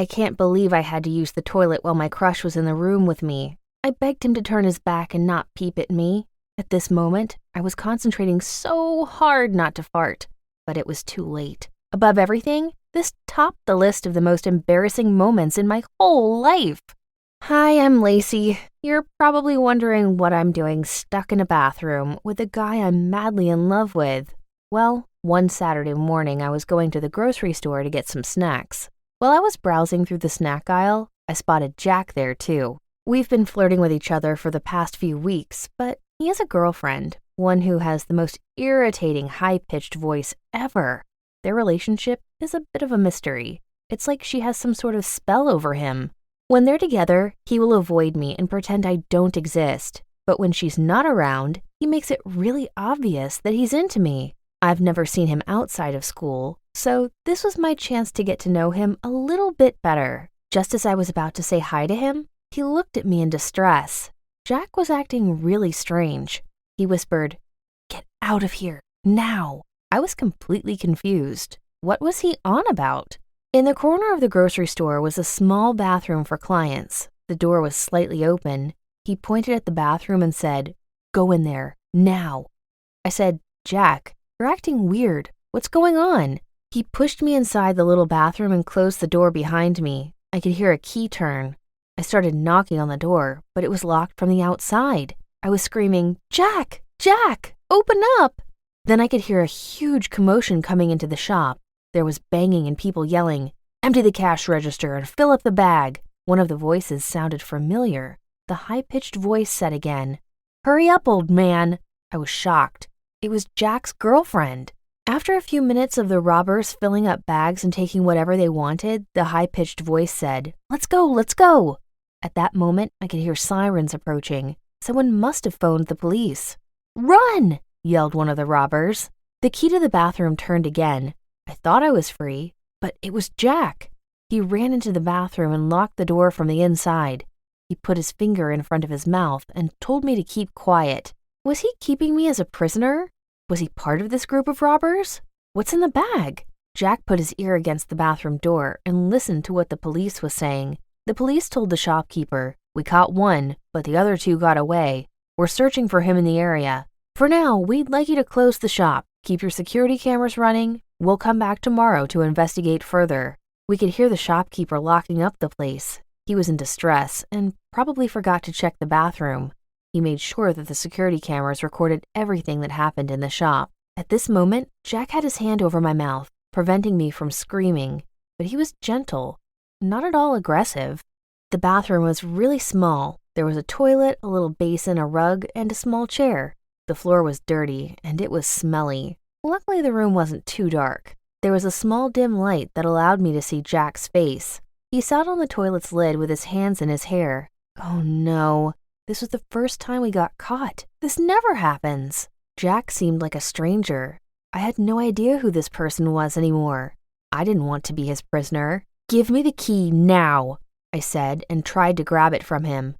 I can't believe I had to use the toilet while my crush was in the room with me. I begged him to turn his back and not peep at me. At this moment, I was concentrating so hard not to fart, but it was too late. Above everything, this topped the list of the most embarrassing moments in my whole life. Hi, I'm Lacey. You're probably wondering what I'm doing stuck in a bathroom with a guy I'm madly in love with. Well, one Saturday morning I was going to the grocery store to get some snacks. While I was browsing through the snack aisle, I spotted Jack there too. We've been flirting with each other for the past few weeks, but he has a girlfriend, one who has the most irritating high-pitched voice ever. Their relationship is a bit of a mystery. It's like she has some sort of spell over him. When they're together, he will avoid me and pretend I don't exist. But when she's not around, he makes it really obvious that he's into me. I've never seen him outside of school, so this was my chance to get to know him a little bit better. Just as I was about to say hi to him, he looked at me in distress. Jack was acting really strange. He whispered, "Get out of here, now." I was completely confused. What was he on about? In the corner of the grocery store was a small bathroom for clients. The door was slightly open. He pointed at the bathroom and said, "Go in there, now." I said, "Jack, you're acting weird. What's going on?" He pushed me inside the little bathroom and closed the door behind me. I could hear a key turn. I started knocking on the door, but it was locked from the outside. I was screaming, "Jack! Jack! Open up!" Then I could hear a huge commotion coming into the shop. There was banging and people yelling, "Empty the cash register and fill up the bag." One of the voices sounded familiar. The high-pitched voice said again, "Hurry up, old man." I was shocked. It was Jack's girlfriend. After a few minutes of the robbers filling up bags and taking whatever they wanted, the high-pitched voice said, "Let's go, let's go." At that moment, I could hear sirens approaching. Someone must have phoned the police. "Run!" yelled one of the robbers. The key to the bathroom turned again. I thought I was free, but it was Jack. He ran into the bathroom and locked the door from the inside. He put his finger in front of his mouth and told me to keep quiet. Was he keeping me as a prisoner? Was he part of this group of robbers? What's in the bag? Jack put his ear against the bathroom door and listened to what the police was saying. The police told the shopkeeper, "We caught one, but the other two got away. We're searching for him in the area. For now, we'd like you to close the shop. Keep your security cameras running. We'll come back tomorrow to investigate further." We could hear the shopkeeper locking up the place. He was in distress and probably forgot to check the bathroom. He made sure that the security cameras recorded everything that happened in the shop. At this moment, Jack had his hand over my mouth, preventing me from screaming, but he was gentle, not at all aggressive. The bathroom was really small. There was a toilet, a little basin, a rug, and a small chair. The floor was dirty, and it was smelly. Luckily, the room wasn't too dark. There was a small dim light that allowed me to see Jack's face. He sat on the toilet's lid with his hands in his hair. Oh no. This was the first time we got caught. This never happens. Jack seemed like a stranger. I had no idea who this person was anymore. I didn't want to be his prisoner. "Give me the key now," I said and tried to grab it from him.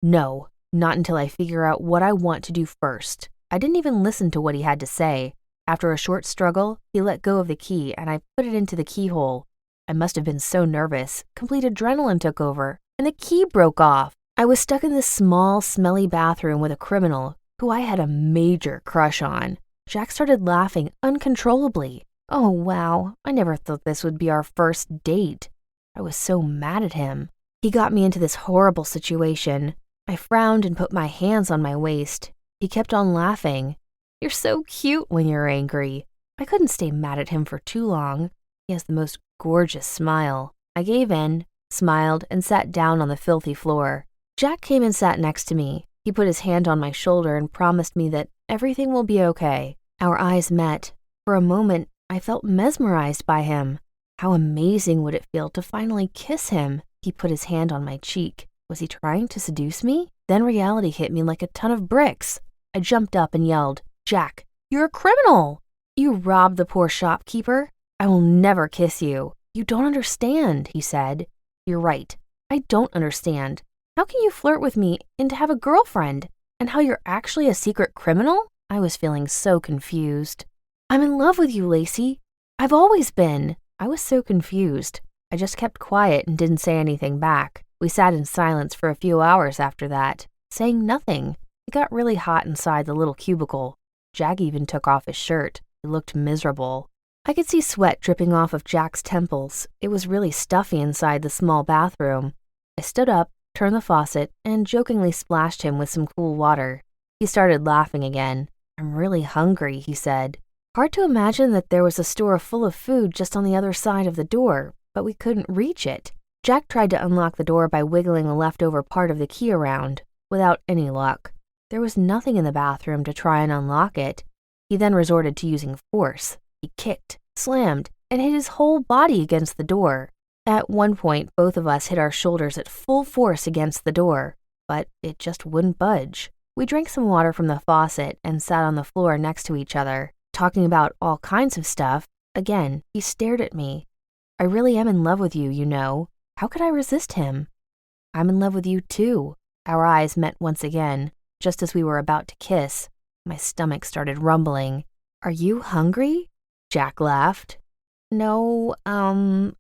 "No, not until I figure out what I want to do first." I didn't even listen to what he had to say. After a short struggle, he let go of the key and I put it into the keyhole. I must have been so nervous. Complete adrenaline took over, and the key broke off. I was stuck in this small, smelly bathroom with a criminal who I had a major crush on. Jack started laughing uncontrollably. Oh wow, I never thought this would be our first date. I was so mad at him. He got me into this horrible situation. I frowned and put my hands on my waist. He kept on laughing. "You're so cute when you're angry." I couldn't stay mad at him for too long. He has the most gorgeous smile. I gave in, smiled, and sat down on the filthy floor. Jack came and sat next to me. He put his hand on my shoulder and promised me that everything will be okay. Our eyes met. For a moment, I felt mesmerized by him. How amazing would it feel to finally kiss him? He put his hand on my cheek. Was he trying to seduce me? Then reality hit me like a ton of bricks. I jumped up and yelled, "Jack, you're a criminal! You robbed the poor shopkeeper. I will never kiss you." "You don't understand," he said. "You're right. I don't understand. How can you flirt with me and to have a girlfriend? And how you're actually a secret criminal?" I was feeling so confused. "I'm in love with you, Lacey. I've always been." I was so confused. I just kept quiet and didn't say anything back. We sat in silence for a few hours after that, saying nothing. It got really hot inside the little cubicle. Jack even took off his shirt. He looked miserable. I could see sweat dripping off of Jack's temples. It was really stuffy inside the small bathroom. I stood up, turned the faucet, and jokingly splashed him with some cool water. He started laughing again. "I'm really hungry," he said. Hard to imagine that there was a store full of food just on the other side of the door, but we couldn't reach it. Jack tried to unlock the door by wiggling the leftover part of the key around, without any luck. There was nothing in the bathroom to try and unlock it. He then resorted to using force. He kicked, slammed, and hit his whole body against the door. At one point, both of us hit our shoulders at full force against the door, but it just wouldn't budge. We drank some water from the faucet and sat on the floor next to each other, talking about all kinds of stuff. Again, he stared at me. "I really am in love with you, you know. How could I resist him?" "I'm in love with you too." Our eyes met once again. Just as we were about to kiss, my stomach started rumbling. "Are you hungry?" Jack laughed. "No,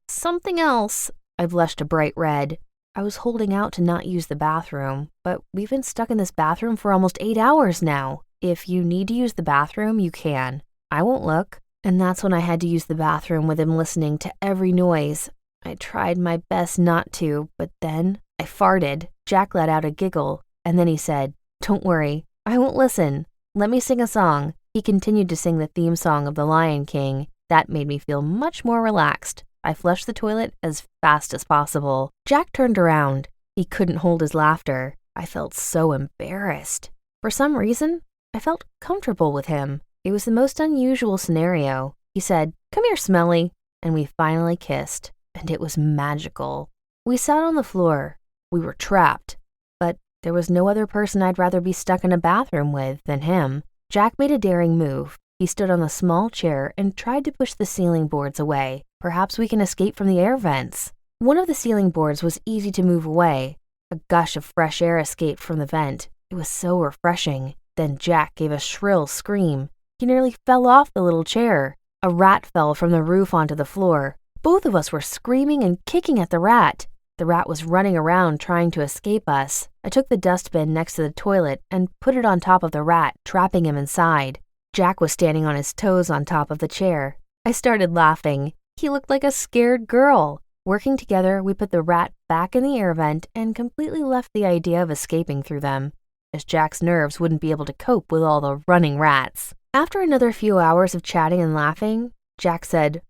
something else." I blushed a bright red. I was holding out to not use the bathroom, but we've been stuck in this bathroom for almost 8 hours now. If you need to use the bathroom, you can. I won't look. And that's when I had to use the bathroom with him listening to every noise. I tried my best not to, but then I farted. Jack let out a giggle, and then he said, "Don't worry, I won't listen. Let me sing a song." He continued to sing the theme song of The Lion King. That made me feel much more relaxed. I flushed the toilet as fast as possible. Jack turned around. He couldn't hold his laughter. I felt so embarrassed. For some reason, I felt comfortable with him. It was the most unusual scenario. He said, "Come here, Smelly," and we finally kissed, and it was magical. We sat on the floor. We were trapped, but there was no other person I'd rather be stuck in a bathroom with than him. Jack made a daring move. He stood on the small chair and tried to push the ceiling boards away. Perhaps we can escape from the air vents. One of the ceiling boards was easy to move away. A gush of fresh air escaped from the vent. It was so refreshing. Then Jack gave a shrill scream. He nearly fell off the little chair. A rat fell from the roof onto the floor. Both of us were screaming and kicking at the rat. The rat was running around trying to escape us. I took the dustbin next to the toilet and put it on top of the rat, trapping him inside. Jack was standing on his toes on top of the chair. I started laughing. He looked like a scared girl. Working together, we put the rat back in the air vent and completely left the idea of escaping through them, as Jack's nerves wouldn't be able to cope with all the running rats. After another few hours of chatting and laughing, Jack said,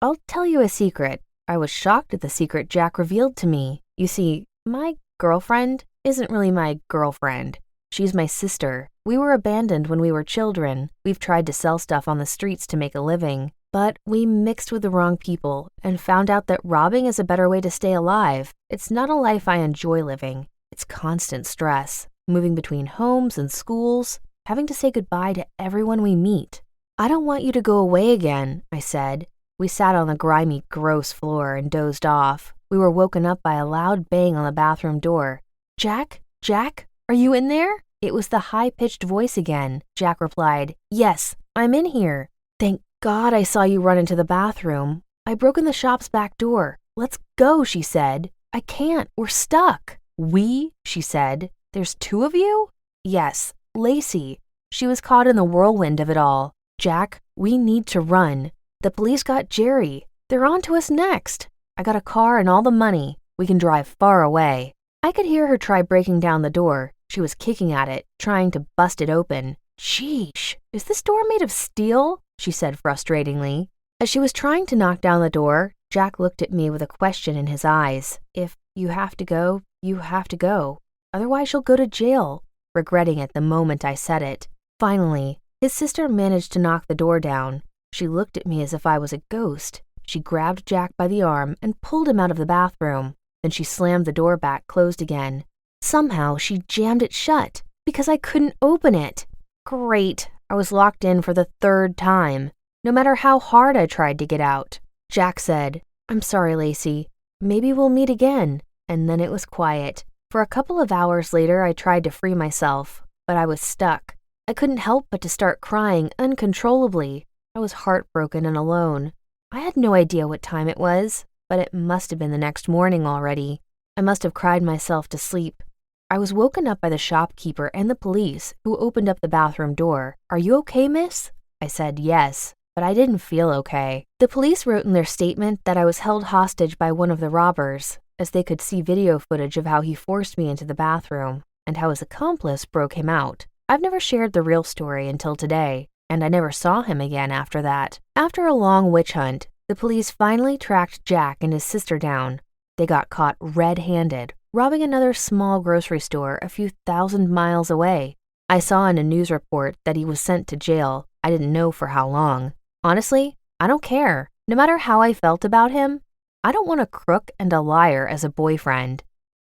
"I'll tell you a secret." I was shocked at the secret Jack revealed to me. You see, my girlfriend isn't really my girlfriend. She's my sister. We were abandoned when we were children. We've tried to sell stuff on the streets to make a living. But we mixed with the wrong people and found out that robbing is a better way to stay alive. It's not a life I enjoy living. It's constant stress, moving between homes and schools, having to say goodbye to everyone we meet. "I don't want you to go away again," I said. We sat on the grimy, gross floor and dozed off. We were woken up by a loud bang on the bathroom door. "Jack? Jack? Are you in there?" It was the high-pitched voice again. Jack replied, "Yes, I'm in here." "Thank God I saw you run into the bathroom. I broke in the shop's back door. Let's go," she said. "I can't. We're stuck." "We?" she said. "There's 2 of you?" "Yes, Lacey. She was caught in the whirlwind of it all." "Jack, we need to run. The police got Jerry. They're on to us next. I got a car and all the money. We can drive far away." I could hear her try breaking down the door. She was kicking at it, trying to bust it open. "Sheesh, is this door made of steel?" she said frustratingly. As she was trying to knock down the door, Jack looked at me with a question in his eyes. "If you have to go, you have to go. Otherwise you'll go to jail," regretting it the moment I said it. Finally, his sister managed to knock the door down. She looked at me as if I was a ghost. She grabbed Jack by the arm and pulled him out of the bathroom. Then she slammed the door back closed again. Somehow she jammed it shut because I couldn't open it. Great, I was locked in for the 3rd time, no matter how hard I tried to get out. Jack said, "I'm sorry, Lacey. Maybe we'll meet again." And then it was quiet. For a couple of hours later, I tried to free myself, but I was stuck. I couldn't help but to start crying uncontrollably. I was heartbroken and alone. I had no idea what time it was. but it must have been the next morning already. I must have cried myself to sleep. I was woken up by the shopkeeper and the police, who opened up the bathroom door. "Are you okay, miss?" I said yes, but I didn't feel okay. The police wrote in their statement that I was held hostage by one of the robbers, as they could see video footage of how he forced me into the bathroom and how his accomplice broke him out. I've never shared the real story until today, and I never saw him again after that. After a long witch hunt, the police finally tracked Jack and his sister down. They got caught red-handed, robbing another small grocery store a few thousand miles away. I saw in a news report that he was sent to jail. I didn't know for how long. Honestly, I don't care. No matter how I felt about him, I don't want a crook and a liar as a boyfriend.